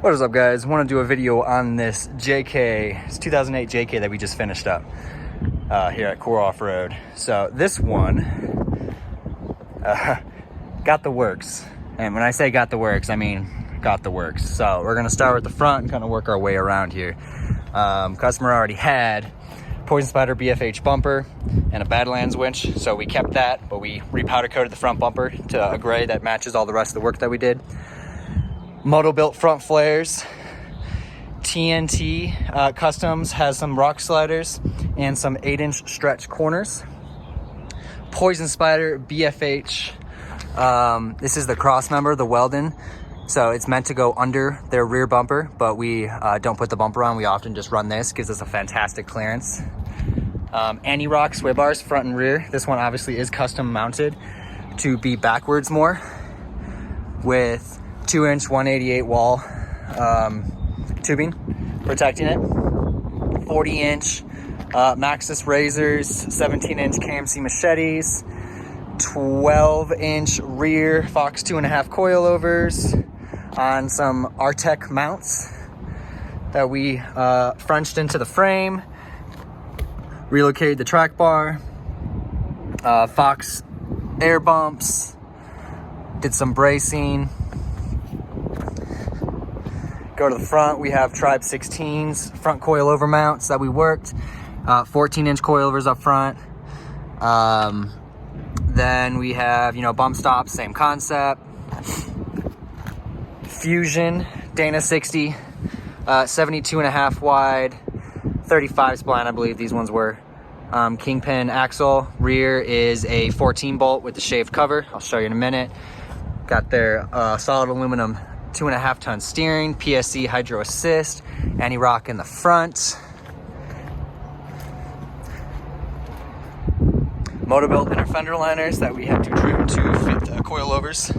What is up, guys? I want to do a video on this JK. It's 2008 JK that we just finished up here at Core Off-Road. So this one got the works. And when I say got the works, I mean got the works. So we're going to start with the front and kind of work our way around here. Customer already had Poison Spider BFH bumper and a Badlands winch, so we kept that, but we repowder coated the front bumper to a gray that matches all the rest of the work that we did. Moto built front flares. TNT Customs has some rock sliders and some 8-inch stretch corners. Poison Spider BFH. This is the cross member, the Weldon. So it's meant to go under their rear bumper, but we don't put the bumper on. We often just run this. Gives us a fantastic clearance. Anti-rock sway bars, front and rear. This one obviously is custom mounted to be backwards more, with 2-inch 188 wall tubing protecting it. 40-inch Maxxis razors, 17-inch KMC machetes, 12-inch rear Fox 2.5 coilovers on some Artec mounts that we Frenched into the frame. Relocated the track bar, Fox air bumps, did some bracing. Go to the front, we have Tribe 16s, front coilover mounts that we worked, 14-inch coilovers up front. Then we have, bump stops, same concept. Fusion, Dana 60, 72.5 wide, 35 spline, I believe these ones were. Kingpin axle, rear is a 14 bolt with the shaved cover. I'll show you in a minute. Got their solid aluminum 2.5 ton steering, PSC hydro assist, anti-rock in the front. Moto built inner fender liners that we had to trim to fit coilovers.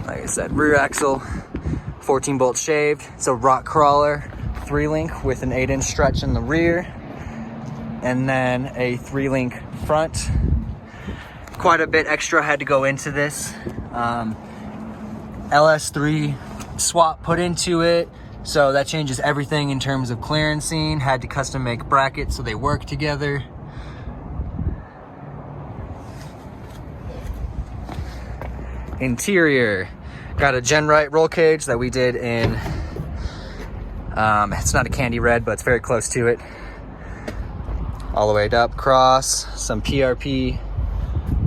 Like I said, rear axle, 14 bolt shaved. It's a rock crawler 3-link with an 8-inch stretch in the rear, and then a 3-link front. Quite a bit extra had to go into this. LS3 swap put into it, so that changes everything in terms of clearancing. Had to custom make brackets so they work together. Interior, got a Gen Right roll cage that we did in, it's not a candy red, but it's very close to it. All the way up, cross, some PRP,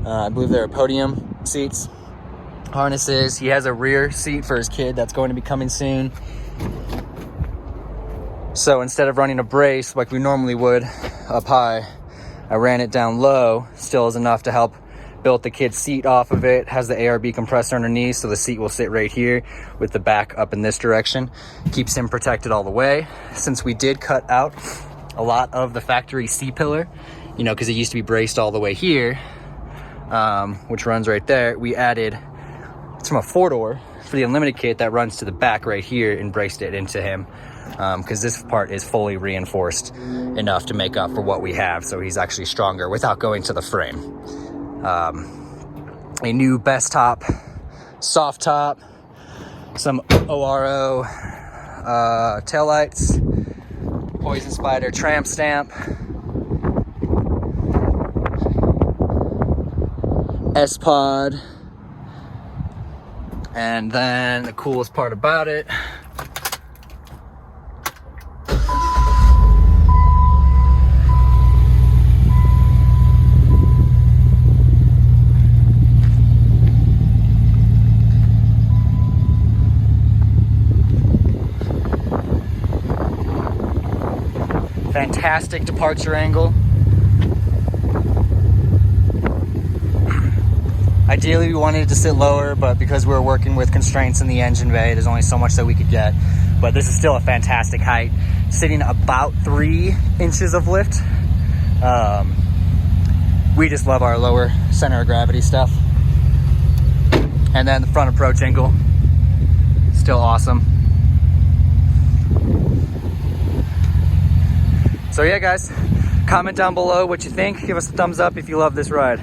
I believe they're podium seats, harnesses. He has a rear seat for his kid that's going to be coming soon. So instead of running a brace like we normally would up high, I ran it down low. Still is enough to help built the kid's seat off of it. Has the ARB compressor underneath, so the seat will sit right here with the back up in this direction. Keeps him protected all the way. Since we did cut out a lot of the factory C-pillar, because it used to be braced all the way here, which runs right there, we added, it's from a 4-door for the Unlimited kit that runs to the back right here, and braced it into him, because this part is fully reinforced enough to make up for what we have, so he's actually stronger without going to the frame. A new Best Top soft top, some ORO taillights, Poison Spider tramp stamp, S-Pod, and then the coolest part about it, fantastic departure angle. Ideally we wanted it to sit lower, but because we were working with constraints in the engine bay, there's only so much that we could get. But this is still a fantastic height, sitting about 3 inches of lift. We just love our lower center of gravity stuff. And then the front approach angle, still awesome. So yeah, guys, comment down below what you think. Give us a thumbs up if you love this ride.